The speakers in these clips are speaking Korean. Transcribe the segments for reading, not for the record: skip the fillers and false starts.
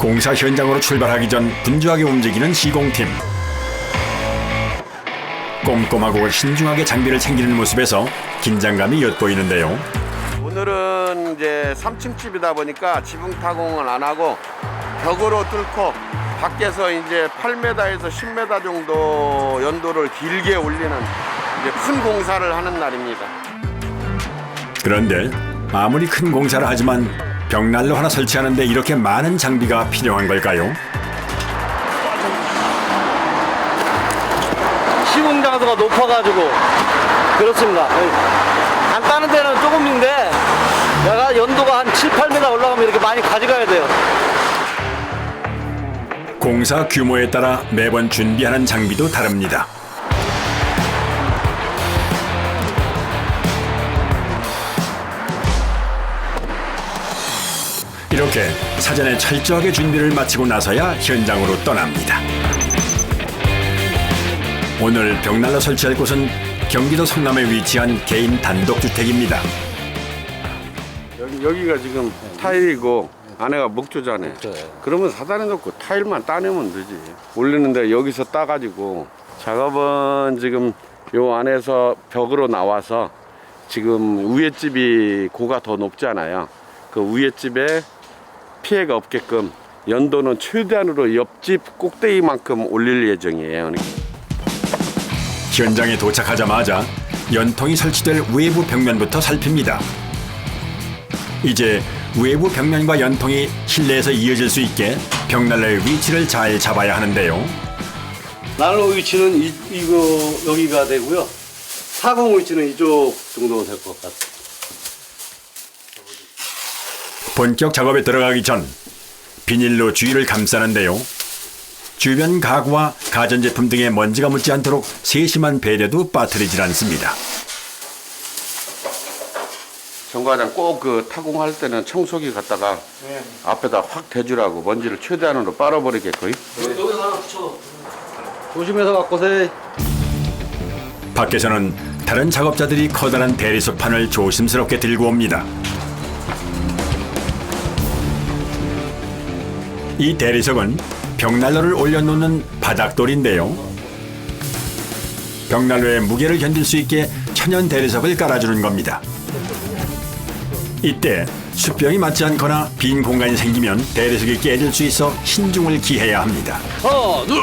공사 현장으로 출발하기 전 분주하게 움직이는 시공팀. 꼼꼼하고 신중하게 장비를 챙기는 모습에서 긴장감이 엿보이는데요. 오늘은 이제 3층 집이다 보니까 지붕 타공은 안 하고 벽으로 뚫고 밖에서 이제 8m에서 10m 정도 연도를 길게 올리는 이제 큰 공사를 하는 날입니다. 그런데 아무리 큰 공사를 하지만 벽난로 하나 설치하는데 이렇게 많은 장비가 필요한 걸까요? 시공 장소가 높아가지고 그렇습니다. 간단한 데는 조금인데 내가 연도가 한 7, 8m 올라가면 이렇게 많이 가져가야 돼요. 공사 규모에 따라 매번 준비하는 장비도 다릅니다. 이렇게 사전에 철저하게 준비를 마치고 나서야 현장으로 떠납니다. 오늘 벽난로 설치할 곳은 경기도 성남에 위치한 개인 단독주택입니다. 여기가 지금 타일이고 안에가 목조잖아요. 그러면 사단에 놓고 타일만 따내면 되지. 올리는데 여기서 따가지고 작업은 지금 요 안에서 벽으로 나와서 지금 위에 집이 고가 더 높잖아요. 그 위에 집에 피해가 없게끔 연도는 최대한으로 옆집 꼭대기만큼 올릴 예정이에요. 현장에 도착하자마자 연통이 설치될 외부 벽면부터 살핍니다. 이제 외부 벽면과 연통이 실내에서 이어질 수 있게 벽난로의 위치를 잘 잡아야 하는데요. 난로 위치는 이거 여기가 되고요. 사공 위치는 이쪽 정도 될 것 같아요. 본격 작업에 들어가기 전 비닐로 주위를 감싸는데요. 주변 가구와 가전제품 등에 먼지가 묻지 않도록 세심한 배려도 빠뜨리질 않습니다. 정과장 꼭 그 타공할 때는 청소기 갖다가 앞에다 확 대주라고 먼지를 최대한으로 빨아버리게끔. 여기서 하나 붙여. 조심해서 갖고 오세요. 밖에서는 다른 작업자들이 커다란 대리석판을 조심스럽게 들고 옵니다. 이 대리석은 벽난로를 올려놓는 바닥돌인데요. 벽난로의 무게를 견딜 수 있게 천연 대리석을 깔아주는 겁니다. 이때 수평이 맞지 않거나 빈 공간이 생기면 대리석이 깨질 수 있어 신중을 기해야 합니다. 하나, 둘,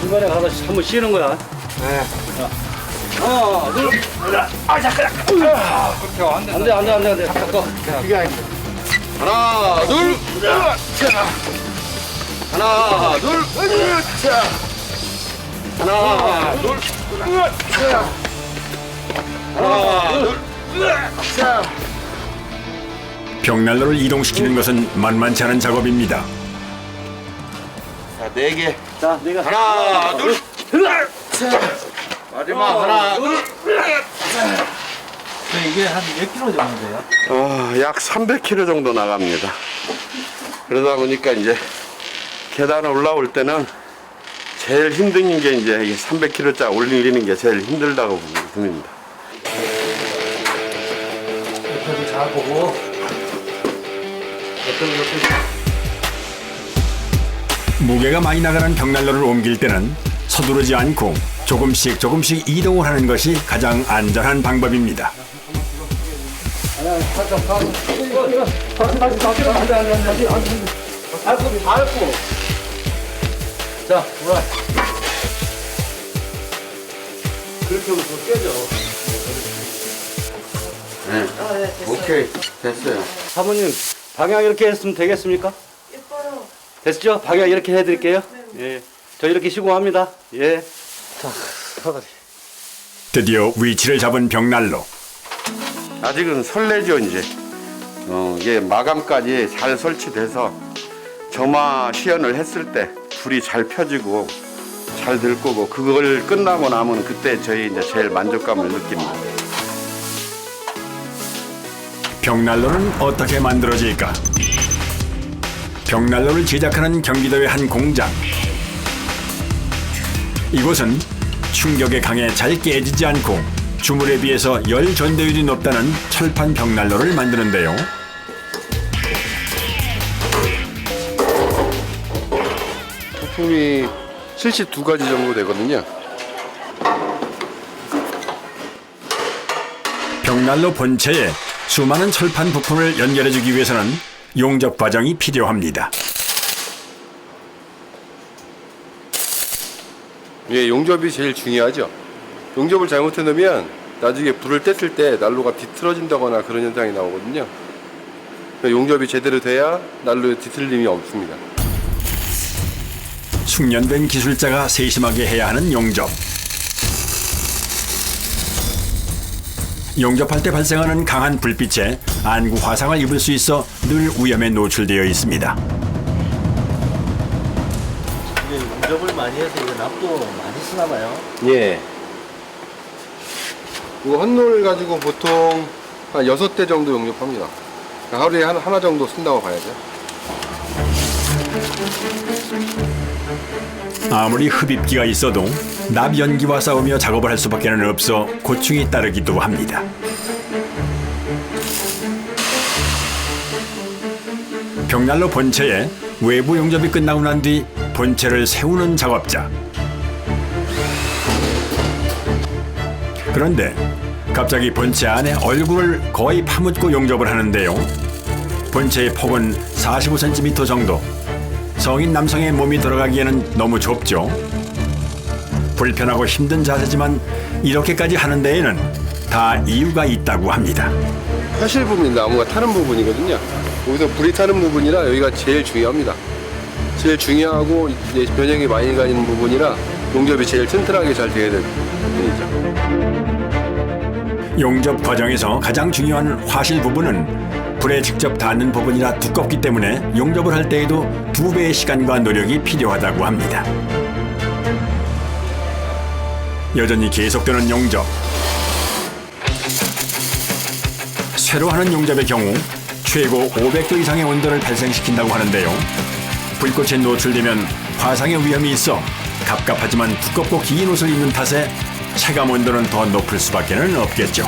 중간에 가서 한번 쉬는 거야. 네. 하나, 둘, 잠깐. 안 돼. 잠깐. 하나, 둘, 하나, 둘, 하나, 둘, 벽난로를 이동시키는 것은 만만치 않은 작업입니다. 자, 4개. 자, 내가 하나, 둘, 마지막 하나, 둘. 이게 한 몇 킬로 정도 돼요? 약 300kg 정도 나갑니다. 그러다 보니까 이제 계단을 올라올 때는 제일 힘든 게 이제 300kg짜리 올리는 게 제일 힘들다고 봅니다. 옆에도 잘 보고 무게가 많이 나가는 벽난로를 옮길 때는 서두르지 않고 조금씩 이동을 하는 것이 가장 안전한 방법입니다. 밟고. 자, 올라. 그렇게 하면 더 깨져. 네. 오케이, 됐어요. 사모님, 방향 이렇게 했으면 되겠습니까? 예뻐요. 됐죠? 방향 이렇게 해드릴게요. 예. 저 이렇게 시공합니다. 예. 자, 사다리. 드디어 위치를 잡은 벽난로. 아직은 설레죠, 이제. 이게 마감까지 잘 설치돼서 점화 시연을 했을 때 불이 잘 펴지고 잘 들 거고 그걸 끝나고 나면 그때 저희 이제 제일 만족감을 느낍니다. 벽난로는 어떻게 만들어질까? 벽난로를 제작하는 경기도의 한 공장. 이곳은 충격에 강해 잘 깨지지 않고 주물에 비해서 열 전도율이 높다는 철판 벽난로를 만드는데요. 부품이 72가지 정도 되거든요. 벽난로 본체에 수많은 철판 부품을 연결해주기 위해서는 용접 과정이 필요합니다. 예, 용접이 제일 중요하죠. 용접을 잘못해 놓으면 나중에 불을 뗐을 때 난로가 뒤틀어진다거나 그런 현상이 나오거든요. 용접이 제대로 돼야 난로에 뒤틀림이 없습니다. 숙련된 기술자가 세심하게 해야 하는 용접. 용접할 때 발생하는 강한 불빛에 안구 화상을 입을 수 있어 늘 위험에 노출되어 있습니다. 이게 용접을 많이 해서 이게 납도 많이 쓰나 봐요. 예. 이거 헌놀 가지고 보통 한 6대 정도 용접합니다. 하루에 하나 정도 쓴다고 봐야죠. 아무리 흡입기가 있어도 납 연기와 싸우며 작업을 할 수밖에 없어 고충이 따르기도 합니다. 벽난로 본체에 외부 용접이 끝나고 난 뒤 본체를 세우는 작업자. 그런데 갑자기 본체 안에 얼굴을 거의 파묻고 용접을 하는데요. 본체의 폭은 45cm 정도. 성인 남성의 몸이 들어가기에는 너무 좁죠. 불편하고 힘든 자세지만 이렇게까지 하는 데에는 다 이유가 있다고 합니다. 화실 부분이 나무가 타는 부분이거든요. 여기서 불이 타는 부분이라 여기가 제일 중요합니다. 제일 중요하고 이제 변형이 많이 가는 부분이라 용접이 제일 튼튼하게 잘 돼야 되는 부분이죠. 용접 과정에서 가장 중요한 화실 부분은 불에 직접 닿는 부분이라 두껍기 때문에 용접을 할 때에도 2배의 시간과 노력이 필요하다고 합니다. 여전히 계속되는 용접. 쇠로 하는 용접의 경우 최고 500도 이상의 온도를 발생시킨다고 하는데요. 불꽃에 노출되면 화상의 위험이 있어 갑갑하지만 두껍고 긴 옷을 입는 탓에 체감 온도는 더 높을 수밖에 없겠죠.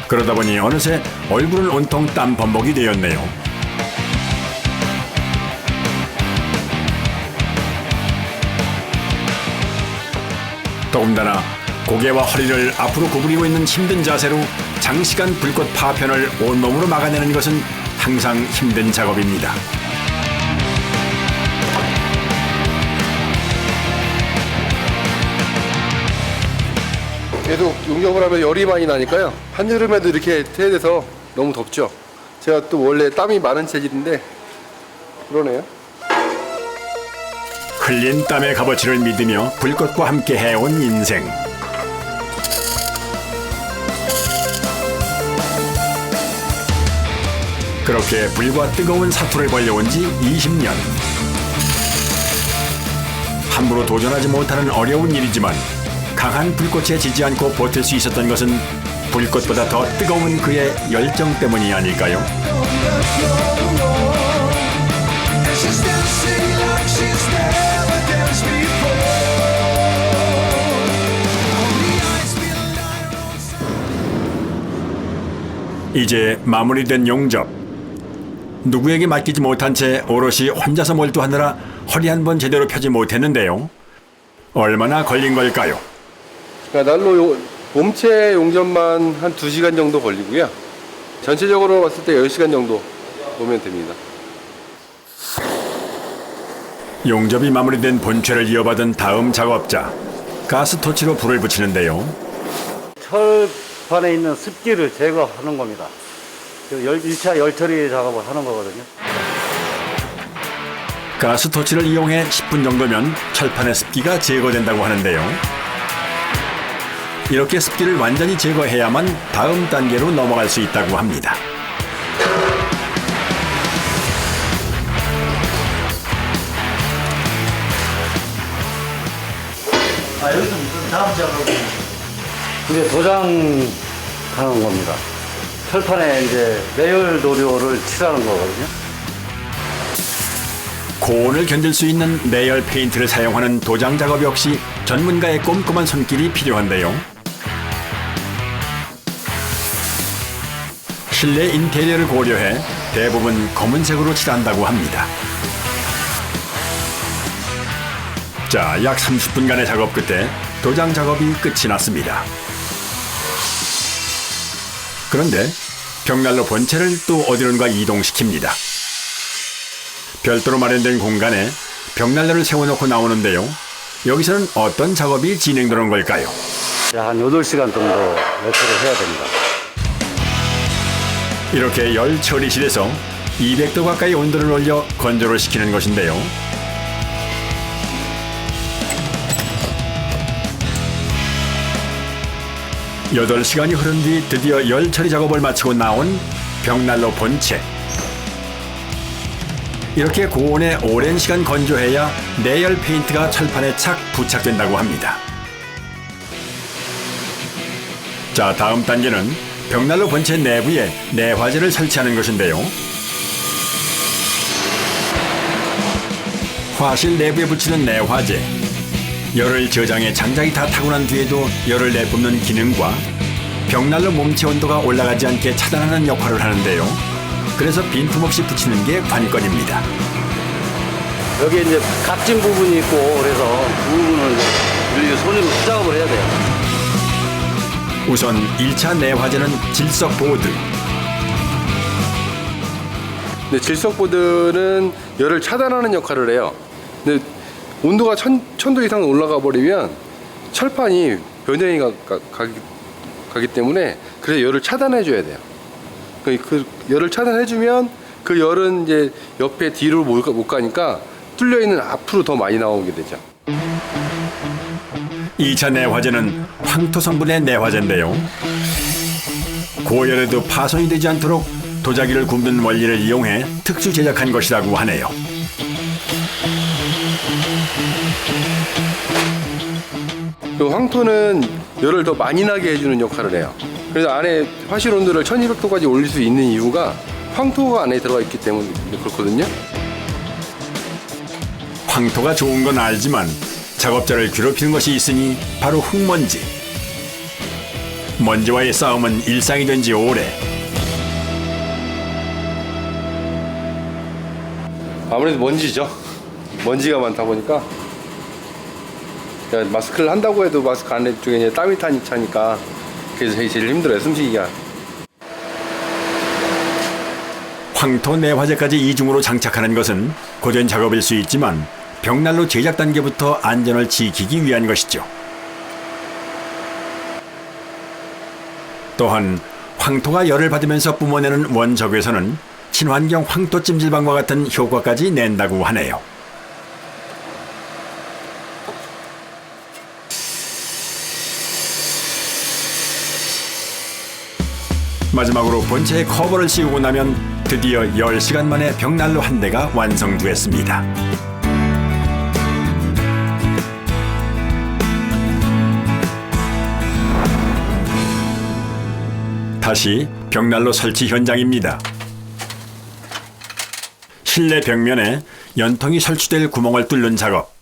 그러다 보니 어느새 얼굴은 온통 땀 범벅이 되었네요. 더군다나 고개와 허리를 앞으로 구부리고 있는 힘든 자세로 장시간 불꽃 파편을 온몸으로 막아내는 것은 항상 힘든 작업입니다. 계속 용접을 하면 열이 많이 나니까요. 한여름에도 이렇게 해야 돼서 너무 덥죠. 제가 또 원래 땀이 많은 체질인데 그러네요. 흘린 땀의 값어치를 믿으며 불꽃과 함께 해온 인생. 그렇게 불과 뜨거운 사투를 벌려온 지 20년. 함부로 도전하지 못하는 어려운 일이지만 강한 불꽃에 지지 않고 버틸 수 있었던 것은 불꽃보다 더 뜨거운 그의 열정 때문이 아닐까요? 이제 마무리된 용접. 누구에게 맡기지 못한 채 오롯이 혼자서 몰두하느라 허리 한 번 제대로 펴지 못했는데요. 얼마나 걸린 걸까요? 그러니까 난로 몸체 용접만 한 2시간 정도 걸리고요. 전체적으로 봤을 때 10시간 정도 보면 됩니다. 용접이 마무리된 본체를 이어받은 다음 작업자. 가스토치로 불을 붙이는데요. 철판에 있는 습기를 제거하는 겁니다. 1차 열처리 작업을 하는 거거든요. 가스토치를 이용해 10분 정도면 철판의 습기가 제거된다고 하는데요. 이렇게 습기를 완전히 제거해야만 다음 단계로 넘어갈 수 있다고 합니다. 여기서 무슨 다음 작업은 이제 도장하는 겁니다. 철판에 이제 매열 도료를 칠하는 거거든요. 고온을 견딜 수 있는 내열 페인트를 사용하는 도장 작업 역시 전문가의 꼼꼼한 손길이 필요한데요. 실내 인테리어를 고려해 대부분 검은색으로 칠한다고 합니다. 자, 약 30분간의 작업 끝에 도장 작업이 끝이 났습니다. 그런데 벽난로 본체를 또 어디론가 이동시킵니다. 별도로 마련된 공간에 벽난로를 세워놓고 나오는데요. 여기서는 어떤 작업이 진행되는 걸까요? 한 8시간 정도 열처리를 해야 됩니다. 이렇게 열 처리실에서 200도 가까이 온도를 올려 건조를 시키는 것인데요. 여덟 시간이 흐른 뒤 드디어 열 처리 작업을 마치고 나온 벽난로 본체. 이렇게 고온에 오랜 시간 건조해야 내열 페인트가 철판에 착 부착된다고 합니다. 자, 다음 단계는 벽난로 본체 내부에 내화재를 설치하는 것인데요. 화실 내부에 붙이는 내화재. 열을 저장해 장작이 다 타고 난 뒤에도 열을 내뿜는 기능과 벽난로 몸체 온도가 올라가지 않게 차단하는 역할을 하는데요. 그래서 빈틈없이 붙이는 게 관건입니다. 여기 이제 각진 부분이 있고 그래서 그 부분을 우리 손으로 수작업을 해야 돼요. 우선 1차 내화재는 질석보드. 근데 질석보드는 열을 차단하는 역할을 해요. 근데 온도가 1000도 이상 올라가 버리면 철판이 변형이 가기 때문에 그래서 열을 차단해 줘야 돼요. 그 열을 차단해 주면 그 열은 이제 옆에 뒤로 못 가니까 뚫려 있는 앞으로 더 많이 나오게 되죠. 2차 내화재는 황토 성분의 내화재인데요. 고열에도 파손이 되지 않도록 도자기를 굽는 원리를 이용해 특수 제작한 것이라고 하네요. 그 황토는 열을 더 많이 나게 해주는 역할을 해요. 그래서 안에 화실 온도를 1200도까지 올릴 수 있는 이유가 황토가 안에 들어가 있기 때문에 그렇거든요. 황토가 좋은 건 알지만 작업자를 괴롭히는 것이 있으니 바로 흙먼지. 먼지와의 싸움은 일상이 된 지 오래. 아무래도 먼지죠. 먼지가 많다 보니까 마스크를 한다고 해도 마스크 안에 쪽에 이제 땀이 차니까 그래서 제일 힘들어요, 숨쉬기가. 황토 내화재까지 이중으로 장착하는 것은 고된 작업일 수 있지만 벽난로 제작 단계부터 안전을 지키기 위한 것이죠. 또한 황토가 열을 받으면서 뿜어내는 원적외선은 친환경 황토 찜질방과 같은 효과까지 낸다고 하네요. 마지막으로 본체에 커버를 씌우고 나면 드디어 10시간 만에 벽난로 한 대가 완성되었습니다. 다시 벽난로 설치 현장입니다. 실내 벽면에 연통이 설치될 구멍을 뚫는 작업.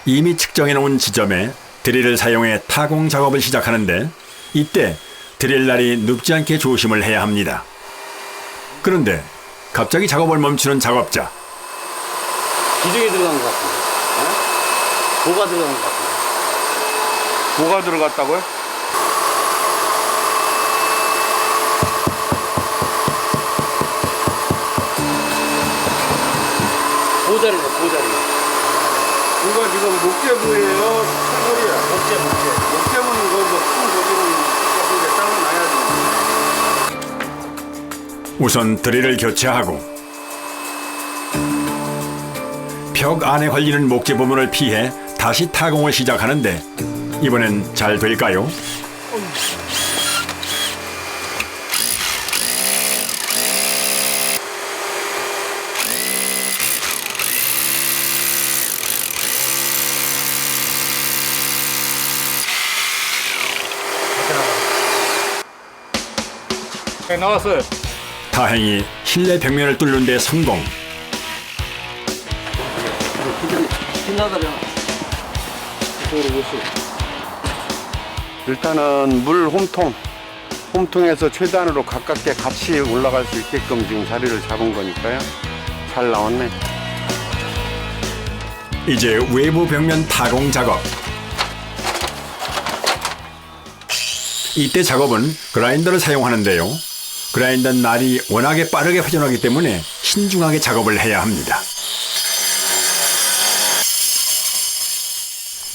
이미 측정해 놓은 지점에 드릴을 사용해 타공 작업을 시작하는데 이때 드릴날이 눕지 않게 조심을 해야 합니다. 그런데 갑자기 작업을 멈추는 작업자. 기둥이 들어간 것 같은데. 네? 뭐가 들어간 것 같은데. 뭐가 들어갔다고요? 보자리가 보자리. 이거 지금 목재부예요, 철골이야. 목재부는 이거 뭐큰 거기는 조금 잘라놔야지. 우선 드릴을 교체하고 벽 안에 걸리는 목재 부분을 피해 다시 타공을 시작하는데 이번엔 잘 될까요? 네, 나왔어요. 다행히 실내 벽면을 뚫는 데 성공. 신나다려. 일단은 물 홈통 홈통에서 최단으로 가깝게 같이 올라갈 수 있게끔 지금 자리를 잡은 거니까요. 잘 나왔네. 이제 외부 벽면 타공 작업. 이때 작업은 그라인더를 사용하는데요. 그라인더 날이 워낙에 빠르게 회전하기 때문에 신중하게 작업을 해야 합니다.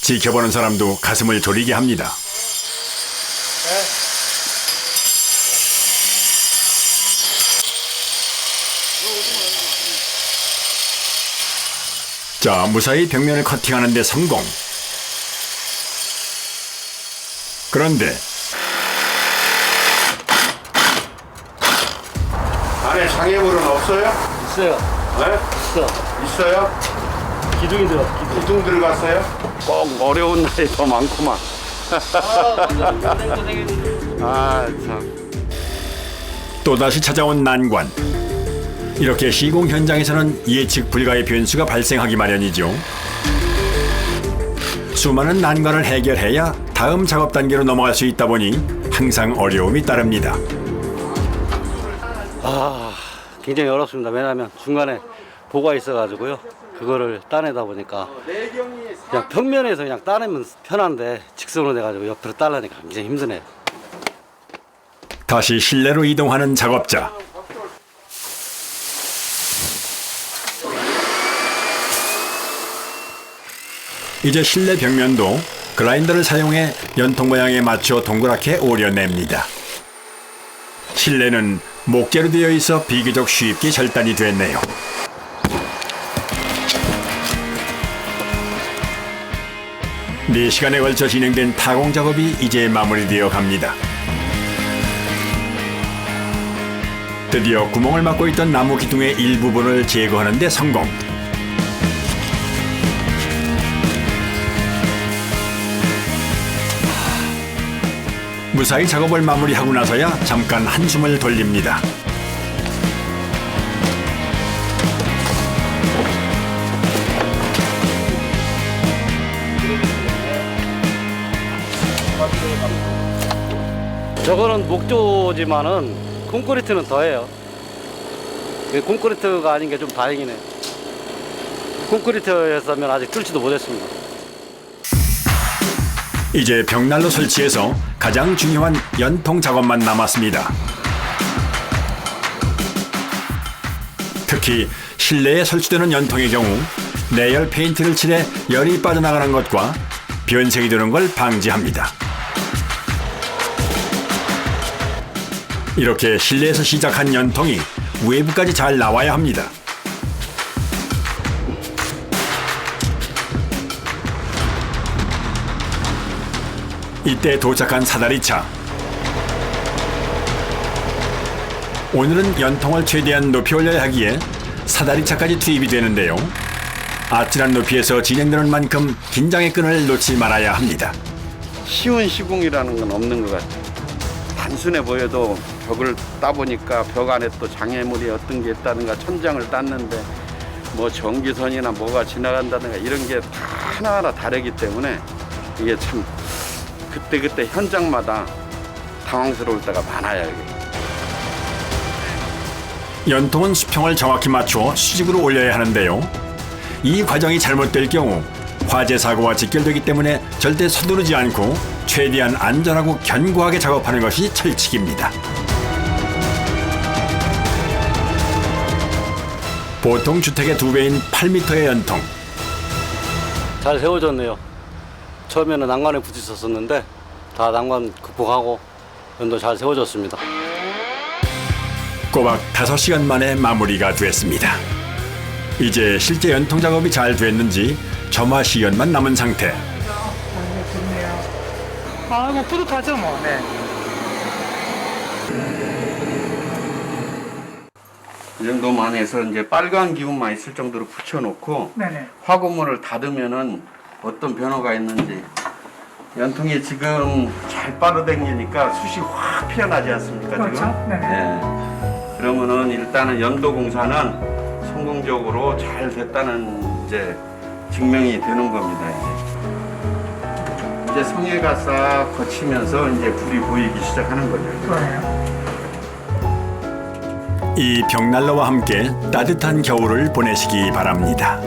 지켜보는 사람도 가슴을 졸이게 합니다. 자, 무사히 벽면을 커팅하는 데 성공. 그런데 안에 장애물은 없어요? 있어요. 네? 있어. 있어요? 기둥이 들어. 기둥. 기둥 들어갔어요? 꼭 어려운 날이 더 많구만. 아, 참. 또다시 찾아온 난관. 이렇게 시공 현장에서는 예측 불가의 변수가 발생하기 마련이죠. 수많은 난관을 해결해야 다음 작업 단계로 넘어갈 수 있다 보니 항상 어려움이 따릅니다. 굉장히 어렵습니다. 왜냐하면 중간에 보가 있어가지고요. 그거를 따내다 보니까 그냥 평면에서 그냥 따내면 편한데 직선으로 돼가지고 옆으로 따려니까 굉장히 힘드네요. 다시 실내로 이동하는 작업자. 이제 실내 벽면도 그라인더를 사용해 연통 모양에 맞춰 동그랗게 오려냅니다. 실내는 목재로 되어 있어 비교적 쉽게 절단이 됐네요. 네 시간에 걸쳐 진행된 타공 작업이 이제 마무리되어 갑니다. 드디어 구멍을 막고 있던 나무 기둥의 일부분을 제거하는 데 성공. 무사히 작업을 마무리하고 나서야 잠깐 한숨을 돌립니다. 저거는 목조지만은 콘크리트는 더해요. 콘크리트가 아닌 게 좀 다행이네요. 콘크리트였으면 아직 뚫지도 못했습니다. 이제 벽난로 설치해서 가장 중요한 연통 작업만 남았습니다. 특히 실내에 설치되는 연통의 경우 내열 페인트를 칠해 열이 빠져나가는 것과 변색이 되는 걸 방지합니다. 이렇게 실내에서 시작한 연통이 외부까지 잘 나와야 합니다. 이때 도착한 사다리차. 오늘은 연통을 최대한 높이 올려야 하기에 사다리차까지 투입이 되는데요. 아찔한 높이에서 진행되는 만큼 긴장의 끈을 놓지 말아야 합니다. 쉬운 시공이라는 건 없는 것 같아요. 단순해 보여도 벽을 따보니까 벽 안에 또 장애물이 어떤 게 있다든가 천장을 땄는데 뭐 전기선이나 뭐가 지나간다든가 이런 게 다 하나하나 다르기 때문에 이게 참 그때그때 현장마다 당황스러울 때가 많아요. 이게. 연통은 수평을 정확히 맞춰 수직으로 올려야 하는데요. 이 과정이 잘못될 경우 화재 사고와 직결되기 때문에 절대 서두르지 않고 최대한 안전하고 견고하게 작업하는 것이 철칙입니다. 보통 주택의 2배인 8m의 연통. 잘 세워졌네요. 처음에는 난관에 부딪혔었는데 다 난관 극복하고 연도 잘 세워졌습니다. 꼬박 5시간 만에 마무리가 됐습니다. 이제 실제 연통 작업이 잘 됐는지 점화 시연만 남은 상태. 좋네요. 아, 뭐 뿌듯하죠, 뭐. 네. 이 정도만 해서 이제 빨간 기운만 있을 정도로 붙여놓고 네네. 화구물을 닫으면은 어떤 변화가 있는지. 연통이 지금 잘 빠르댕기니까 숱이 확 피어나지 않습니까? 그렇죠. 지금? 네네. 네. 그러면은 일단은 연도 공사는 성공적으로 잘 됐다는 이제 증명이 되는 겁니다. 이제. 이제 성해가 싹 거치면서 이제 불이 보이기 시작하는 거죠. 그러네요. 이 벽난로와 함께 따뜻한 겨울을 보내시기 바랍니다.